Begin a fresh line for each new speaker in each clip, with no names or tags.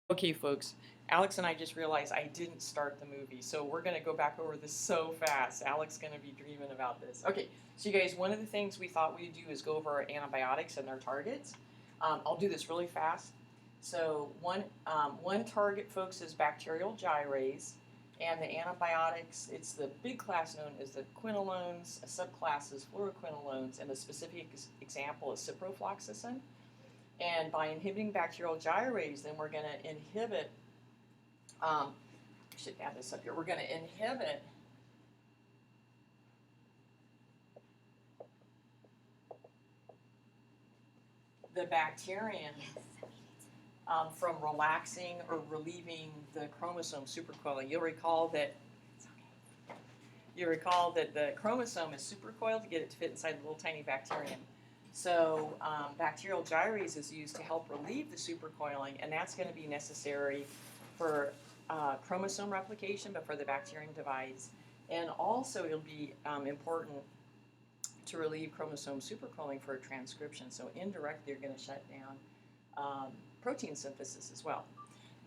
Okay, folks, Alex and I just realized I didn't start the movie, so we're going to go back over this so fast. Alex is going to be dreaming about this. Okay, so you guys, one of the things we thought we'd do is go over our antibiotics and their targets. I'll do this really fast. So one target, folks, is bacterial gyrase, and the antibiotics, it's the big class known as the quinolones, a subclass is fluoroquinolones, and the specific example is ciprofloxacin. And by inhibiting bacterial gyrase, then we're going to inhibit, I should add this up here, we're going to inhibit the bacterium from relaxing or relieving the chromosome supercoiling. You'll recall that the chromosome is supercoiled to get it to fit inside the little tiny bacterium. So bacterial gyrase is used to help relieve the supercoiling, and that's going to be necessary for chromosome replication, but for the bacterium divides. And also it'll be important to relieve chromosome supercoiling for transcription. So indirectly you're going to shut down protein synthesis as well.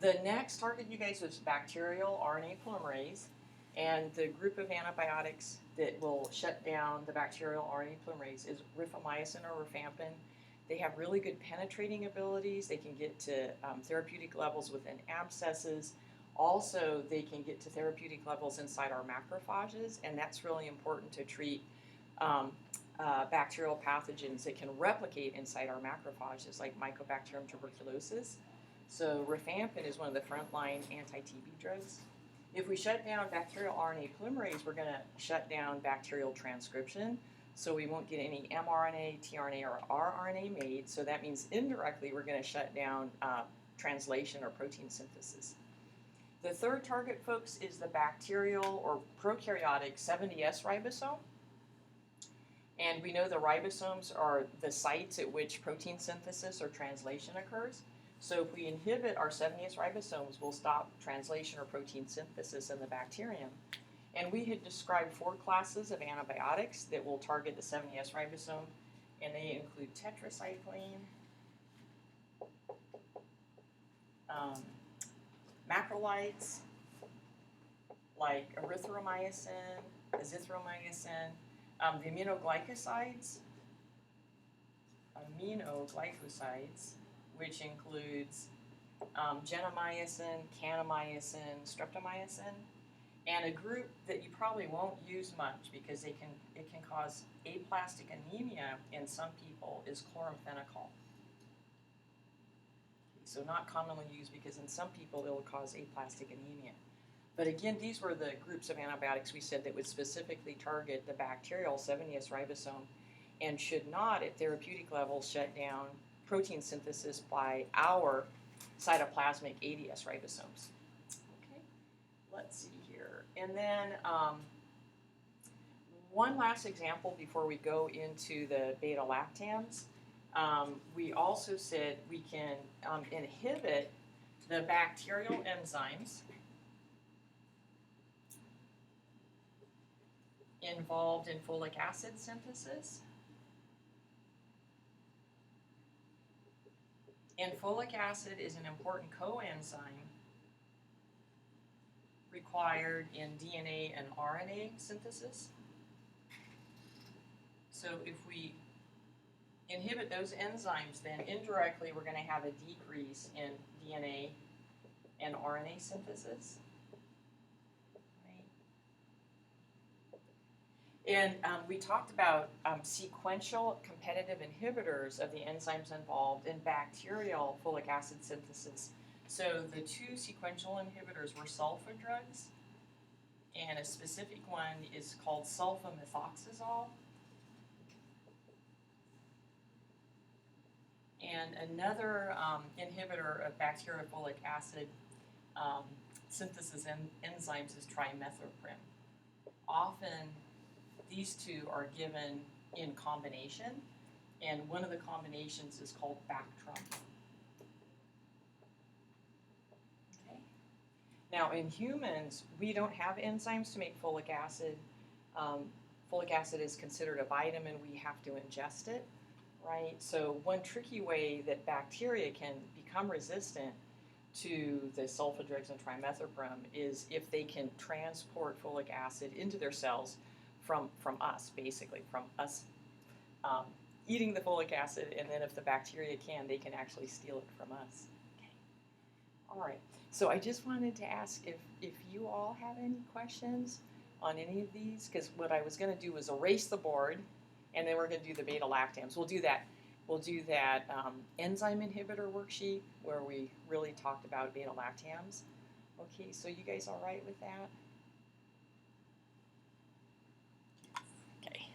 The next target, you guys, is bacterial RNA polymerase. And the group of antibiotics that will shut down the bacterial RNA polymerase is rifamycin or rifampin. They have really good penetrating abilities. They can get to therapeutic levels within abscesses. Also, they can get to therapeutic levels inside our macrophages, and that's really important to treat bacterial pathogens that can replicate inside our macrophages, like Mycobacterium tuberculosis. So rifampin is one of the frontline anti-TB drugs. If we shut down bacterial RNA polymerase, we're going to shut down bacterial transcription, so we won't get any mRNA, tRNA, or rRNA made. So that means indirectly we're going to shut down translation or protein synthesis. The third target, folks, is the bacterial or prokaryotic 70S ribosome. And we know the ribosomes are the sites at which protein synthesis or translation occurs. So if we inhibit our 70S ribosomes, we'll stop translation or protein synthesis in the bacterium. And we had described 4 classes of antibiotics that will target the 70S ribosome, and they include tetracycline, macrolides, like erythromycin, azithromycin, the aminoglycosides, which includes gentamicin, kanamycin, streptomycin, and a group that you probably won't use much because it can cause aplastic anemia in some people is chloramphenicol. So not commonly used because in some people it will cause aplastic anemia. But again, these were the groups of antibiotics we said that would specifically target the bacterial 70S ribosome and should not, at therapeutic levels, shut down protein synthesis by our cytoplasmic 80S ribosomes. Okay, let's see here. And then one last example before we go into the beta-lactams. We also said we can inhibit the bacterial enzymes involved in folic acid synthesis. And folic acid is an important coenzyme required in DNA and RNA synthesis. So if we inhibit those enzymes, then indirectly we're going to have a decrease in DNA and RNA synthesis. And we talked about sequential competitive inhibitors of the enzymes involved in bacterial folic acid synthesis. So the 2 sequential inhibitors were sulfa drugs, and a specific one is called sulfamethoxazole. And another inhibitor of bacterial folic acid synthesis enzymes is trimethoprim. Often these 2 are given in combination, and one of the combinations is called Bactrim. Okay. Now in humans, we don't have enzymes to make folic acid. Folic acid is considered a vitamin. We have to ingest it, right? So one tricky way that bacteria can become resistant to the sulfa drugs and trimethoprim is if they can transport folic acid into their cells from us, basically, from us um, eating the folic acid, and then if the bacteria can, they can actually steal it from us. Okay. All right. So I just wanted to ask if you all have any questions on any of these, because what I was going to do was erase the board, and then we're going to do the beta-lactams. We'll do that enzyme inhibitor worksheet where we really talked about beta-lactams. Okay, so you guys all right with that? Okay.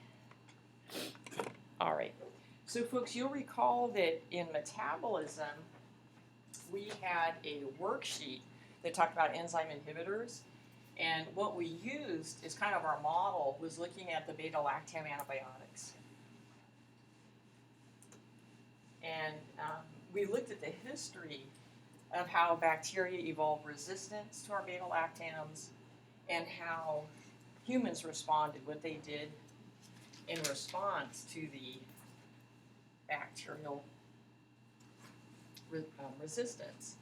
All right. So folks, you'll recall that in metabolism, we had a worksheet that talked about enzyme inhibitors. And what we used is kind of our model was looking at the beta-lactam antibiotics. And we looked at the history of how bacteria evolved resistance to our beta-lactams and how humans responded, what they did in response to the bacterial resistance.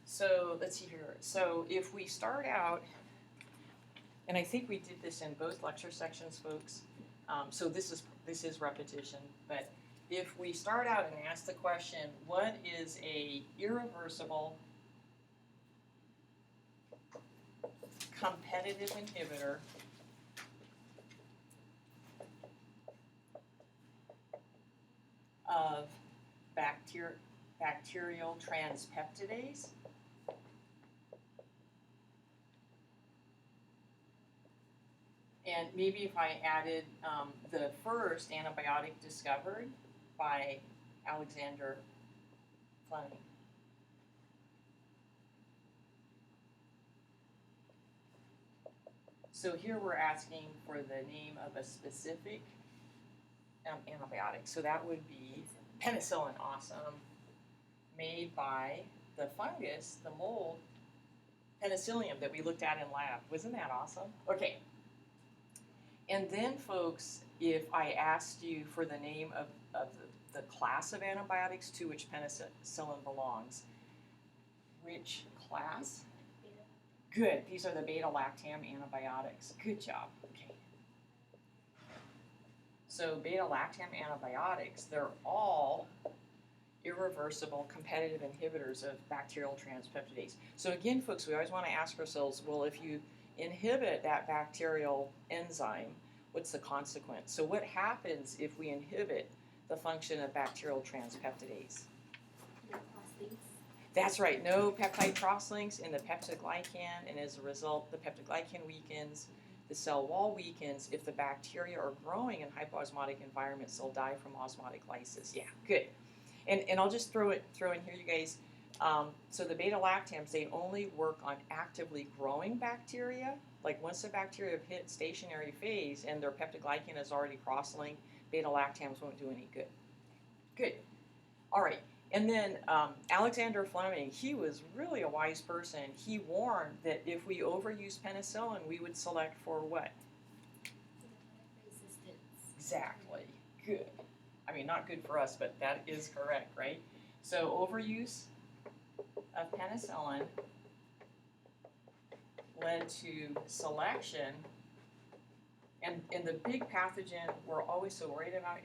So let's see here. So if we start out, and I think we did this in both lecture sections, folks. So this is repetition, but if we start out and ask the question, what is a irreversible competitive inhibitor of bacterial transpeptidase? And maybe if I added the first antibiotic discovered by Alexander Fleming. So here we're asking for the name of a specific antibiotic. So that would be penicillin, awesome, made by the fungus, the mold, Penicillium that we looked at in lab. Wasn't that awesome? Okay. And then, folks, if I asked you for the name of the class of antibiotics to which penicillin belongs, which class? Beta. Good. These are the beta-lactam antibiotics. Good job. Okay. So beta-lactam antibiotics, they're all irreversible competitive inhibitors of bacterial transpeptidase. So again, folks, we always want to ask ourselves, well, if you inhibit that bacterial enzyme, what's the consequence? So what happens if we inhibit the function of bacterial transpeptidase? That's right, no peptide cross-links in the peptidoglycan, and as a result, the peptidoglycan weakens, the cell wall weakens. If the bacteria are growing in hypoosmotic environments, they'll die from osmotic lysis. Yeah, good. And I'll just throw in here, you guys. So the beta-lactams, they only work on actively growing bacteria. Like once the bacteria have hit stationary phase and their peptidoglycan is already cross-linked, beta-lactams won't do any good. Good. All right. And then Alexander Fleming, he was really a wise person. He warned that if we overuse penicillin, we would select for what? Resistance. Exactly. Good. I mean, not good for us, but that is correct, right? So overuse of penicillin led to selection, and the big pathogen we're always so worried about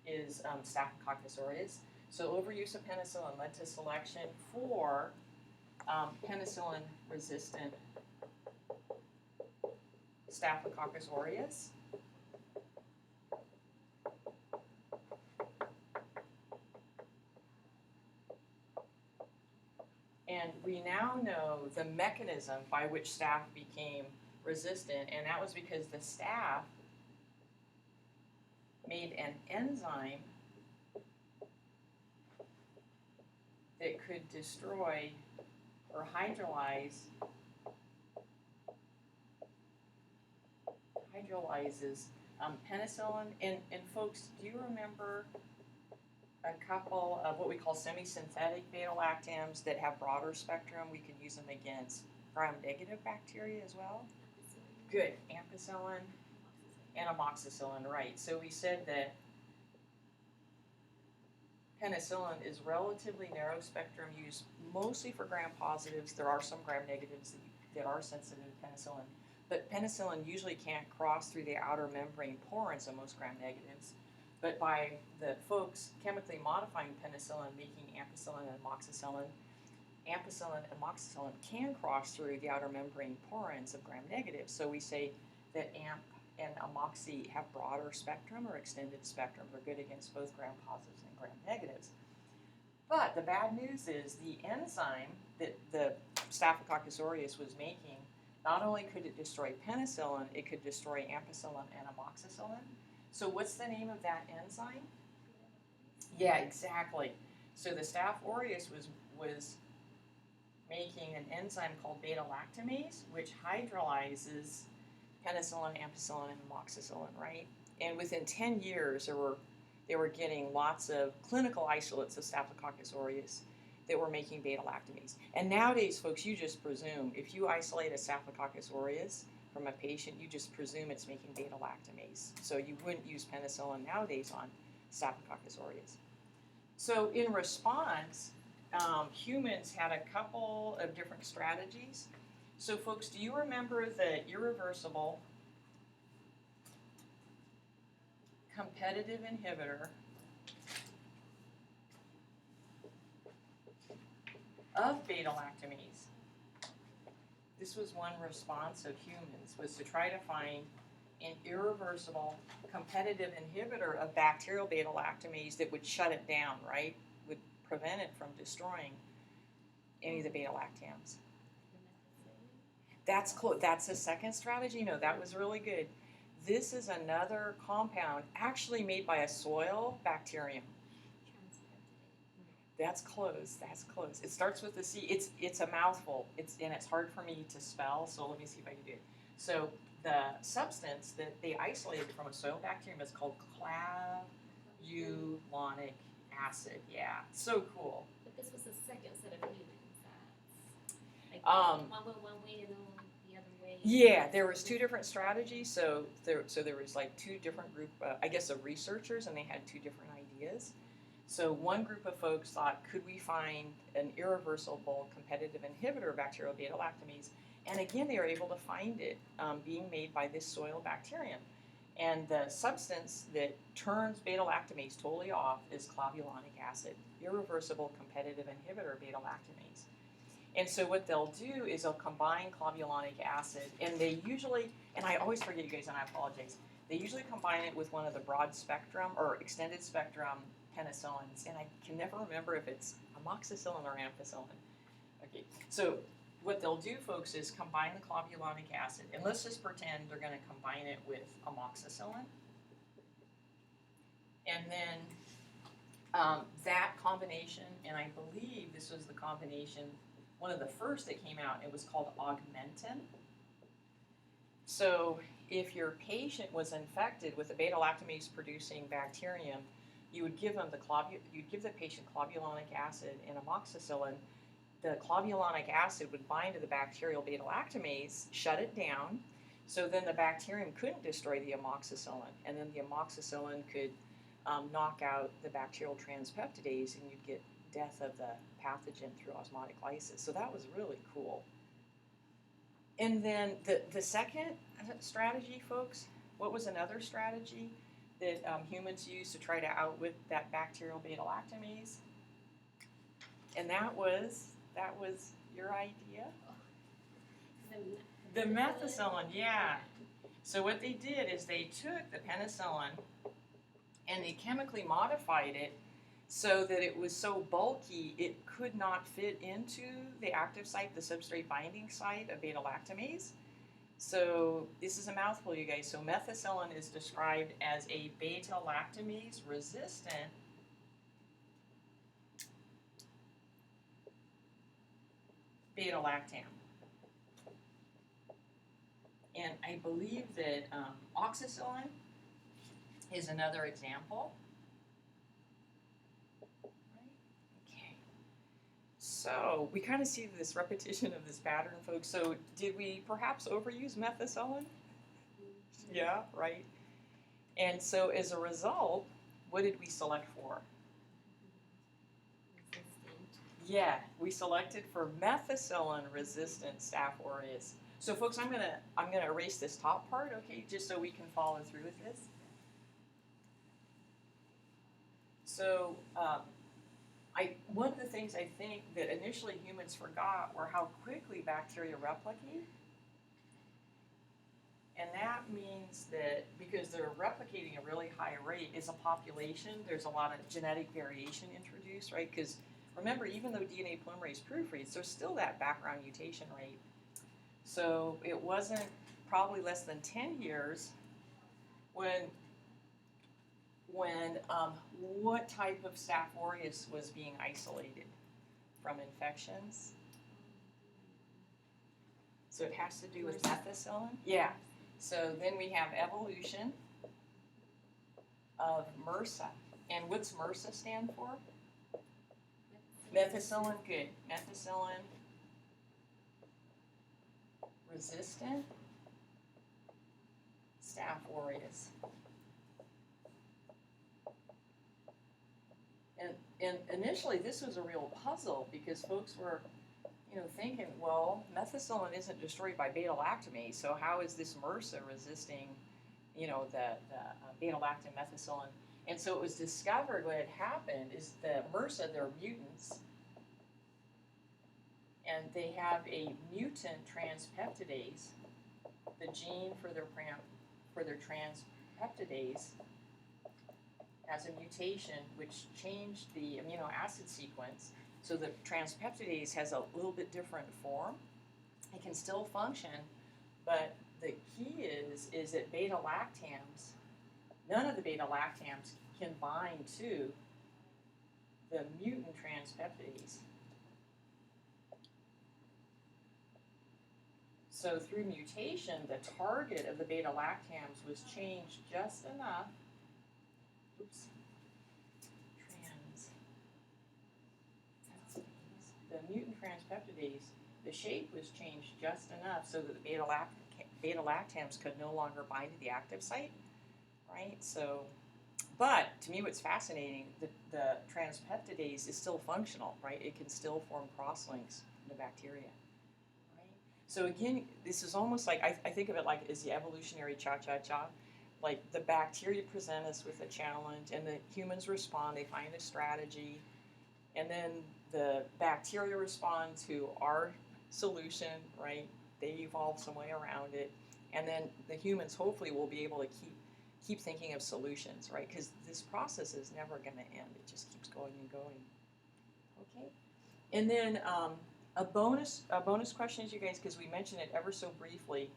is Staphylococcus aureus. So overuse of penicillin led to selection for penicillin-resistant Staphylococcus aureus. And we now know the mechanism by which staph became resistant, and that was because the staph made an enzyme that could destroy or hydrolyzes penicillin. And folks, do you remember a couple of what we call semi-synthetic beta-lactams that have broader spectrum? We could use them against gram-negative bacteria as well. Good. Ampicillin and amoxicillin, right. So we said that penicillin is relatively narrow spectrum, used mostly for gram-positives. There are some gram-negatives that are sensitive to penicillin, but penicillin usually can't cross through the outer membrane porins of most gram-negatives. But by the folks chemically modifying penicillin, making ampicillin and amoxicillin can cross through the outer membrane porins of gram-negatives. So we say that amp and amoxi have broader spectrum or extended spectrum. They're good against both gram-positives and gram-negatives. But the bad news is the enzyme that the Staphylococcus aureus was making, not only could it destroy penicillin, it could destroy ampicillin and amoxicillin. So what's the name of that enzyme? Yeah, exactly. So the Staph aureus was making an enzyme called beta-lactamase, which hydrolyzes penicillin, ampicillin, and amoxicillin, right? And within 10 years, they were getting lots of clinical isolates of Staphylococcus aureus that were making beta-lactamase. And nowadays, folks, you just presume, if you isolate a Staphylococcus aureus from a patient, you just presume it's making beta-lactamase. So you wouldn't use penicillin nowadays on Staphylococcus aureus. So in response, humans had a couple of different strategies. So folks, do you remember the irreversible competitive inhibitor of beta-lactamase? This was one response of humans, was to try to find an irreversible competitive inhibitor of bacterial beta-lactamase that would shut it down, right? Would prevent it from destroying any of the beta-lactams. That's close. That's the second strategy. No, that was really good. This is another compound actually made by a soil bacterium. That's close. That's close. It starts with the C. It's a mouthful. And it's hard for me to spell. So let me see if I can do it. So the substance that they isolated from a soil bacterium is called clavulanic acid. Yeah, so cool.
But this was the second set of humans. One went one way and then the other way.
Yeah, there was two different strategies. So there was like two different group, I guess, of researchers, and they had two different ideas. So one group of folks thought, could we find an irreversible competitive inhibitor of bacterial beta-lactamase? And again, they were able to find it being made by this soil bacterium. And the substance that turns beta-lactamase totally off is clavulanic acid, irreversible competitive inhibitor of beta-lactamase. And so what they'll do is they'll combine clavulanic acid, and they usually, and I always forget you guys, and I apologize, they usually combine it with one of the broad spectrum or extended spectrum penicillins, and I can never remember if it's amoxicillin or ampicillin. Okay, so what they'll do, folks, is combine the clavulanic acid, and let's just pretend they're going to combine it with amoxicillin, and then that combination, and I believe this was the combination, one of the first that came out, it was called augmentin. So if your patient was infected with a beta-lactamase producing bacterium, you would give them you'd give the patient clavulanic acid and amoxicillin. The clavulanic acid would bind to the bacterial beta-lactamase, shut it down, so then the bacterium couldn't destroy the amoxicillin, and then the amoxicillin could knock out the bacterial transpeptidase, and you'd get death of the pathogen through osmotic lysis. So that was really cool. And then the second strategy, folks, what was another strategy that humans used to try to outwit that bacterial beta-lactamase? And that was your idea? The methicillin, yeah. So what they did is they took the penicillin and they chemically modified it so that it was so bulky it could not fit into the active site, the substrate binding site of beta-lactamase. So this is a mouthful, you guys. So methicillin is described as a beta-lactamase resistant beta-lactam. And I believe that oxacillin is another example. So we kind of see this repetition of this pattern, folks. So did we perhaps overuse methicillin? Yeah, right. And so as a result, what did we select for? Yeah, we selected for methicillin-resistant Staph aureus. So, folks, I'm gonna erase this top part, okay, just so we can follow through with this. So, one of the things I think that initially humans forgot were how quickly bacteria replicate. And that means that because they're replicating at a really high rate, as a population, there's a lot of genetic variation introduced, right? Because remember, even though DNA polymerase proofreads, there's still that background mutation rate. So it wasn't probably less than 10 years when what type of Staph aureus was being isolated from infections. So it has to do with methicillin. Yeah. So then we have evolution of MRSA. And what's MRSA stand for? Methicillin, good. Methicillin resistant Staph aureus. And initially this was a real puzzle because folks were thinking, well, methicillin isn't destroyed by beta-lactamase, so how is this MRSA resisting, the beta-lactam methicillin? And so it was discovered what had happened is that MRSA, they're mutants, and they have a mutant transpeptidase, the gene for their transpeptidase has a mutation which changed the amino acid sequence. So the transpeptidase has a little bit different form. It can still function, but the key is that beta-lactams, none of the beta-lactams can bind to the mutant transpeptidase. So through mutation, the target of the beta-lactams was changed just enough. Oops. The mutant transpeptidase, the shape was changed just enough so that the beta-lactams could no longer bind to the active site, right? So, but to me what's fascinating, the transpeptidase is still functional, right? It can still form crosslinks in the bacteria, right? So again, this is almost like, I think of it like as the evolutionary cha-cha-cha. Like the bacteria present us with a challenge and the humans respond, they find a strategy, and then the bacteria respond to our solution, right? They evolve some way around it, and then the humans hopefully will be able to keep thinking of solutions, right? Because this process is never going to end; it just keeps going and going. Okay, and then a bonus question is, you guys, because we mentioned it ever so briefly,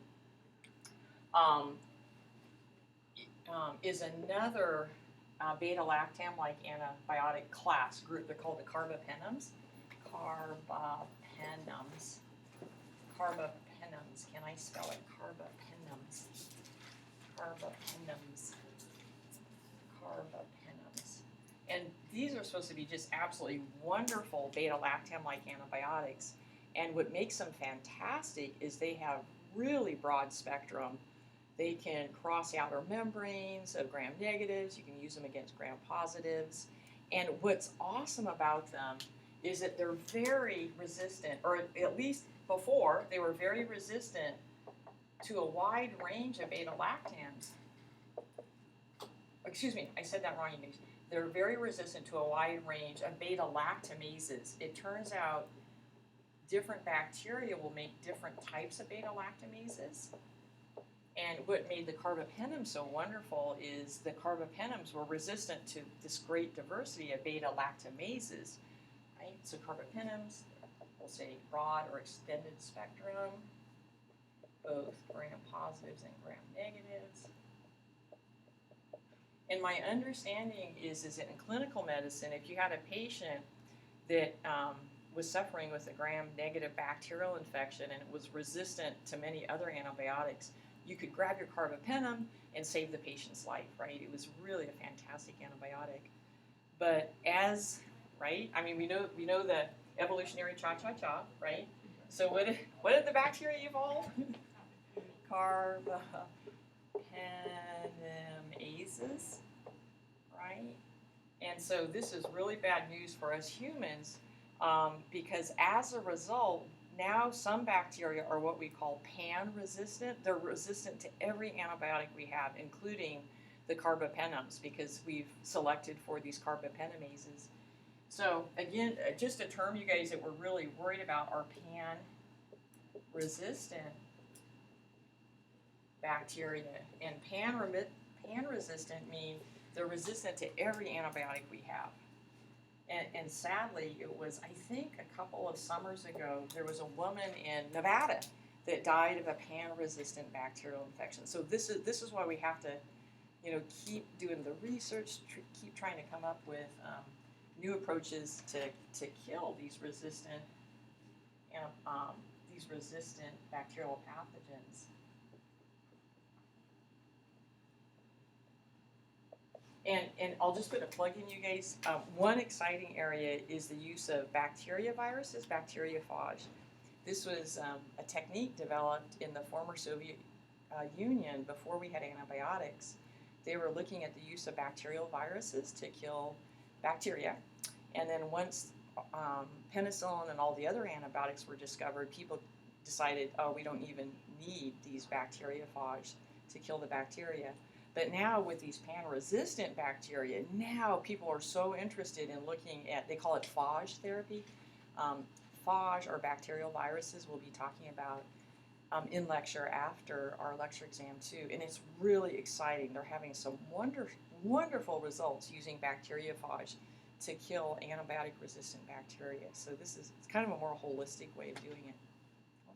is another beta-lactam-like antibiotic class group. They're called the carbapenems. Carbapenems. Can I spell it? Carbapenems. And these are supposed to be just absolutely wonderful beta-lactam-like antibiotics. And what makes them fantastic is they have really broad spectrum. They can cross the outer membranes of gram-negatives. You can use them against gram-positives. And what's awesome about them is that they're very resistant, or at least before, they were very resistant to a wide range of beta-lactams. Excuse me, I said that wrong. They're very resistant to a wide range of beta-lactamases. It turns out different bacteria will make different types of beta-lactamases. And what made the carbapenems so wonderful is the carbapenems were resistant to this great diversity of beta-lactamases, right? So carbapenems, we'll say broad or extended spectrum, both gram-positives and gram-negatives. And my understanding is that in clinical medicine, if you had a patient that was suffering with a gram-negative bacterial infection and it was resistant to many other antibiotics, you could grab your carbapenem and save the patient's life, right? It was really a fantastic antibiotic. But right? I mean, we know the evolutionary cha-cha-cha, right? So what did the bacteria evolve? Carbapenemases, right? And so this is really bad news for us humans Because as a result, now some bacteria are what we call pan-resistant. They're resistant to every antibiotic we have, including the carbapenems, because we've selected for these carbapenemases. So again, just a term, you guys, that we're really worried about are pan-resistant bacteria. And pan-resistant mean they're resistant to every antibiotic we have. And sadly, it was, I think, a couple of summers ago, there was a woman in Nevada that died of a pan-resistant bacterial infection. So this is why we have to, keep doing the research, keep trying to come up with new approaches to kill these resistant bacterial pathogens. And I'll just put a plug in, you guys. One exciting area is the use of bacteria viruses, bacteriophage. This was a technique developed in the former Soviet Union before we had antibiotics. They were looking at the use of bacterial viruses to kill bacteria. And then once penicillin and all the other antibiotics were discovered, people decided, oh, we don't even need these bacteriophage to kill the bacteria. But now with these pan-resistant bacteria, now people are so interested in looking at, they call it phage therapy. Phage, or bacterial viruses, we'll be talking about in lecture after our lecture exam too. And it's really exciting. They're having some wonderful results using bacteriophage to kill antibiotic-resistant bacteria. So it's kind of a more holistic way of doing it.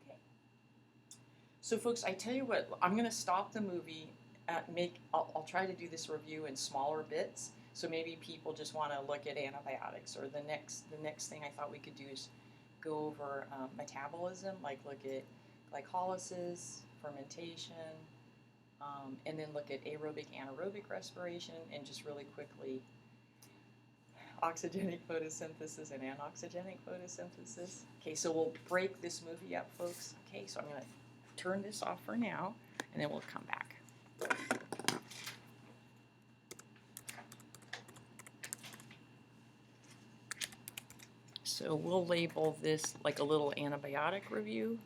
Okay. So folks, I tell you what, I'm going to stop the movie. I'll try to do this review in smaller bits, so maybe people just want to look at antibiotics, or the next thing I thought we could do is go over metabolism, like look at glycolysis, fermentation, and then look at aerobic, anaerobic respiration, and just really quickly oxygenic photosynthesis and anoxygenic photosynthesis. Okay, so we'll break this movie up, folks. Okay, so I'm going to turn this off for now, and then we'll come back. So we'll label this like a little antibiotic review.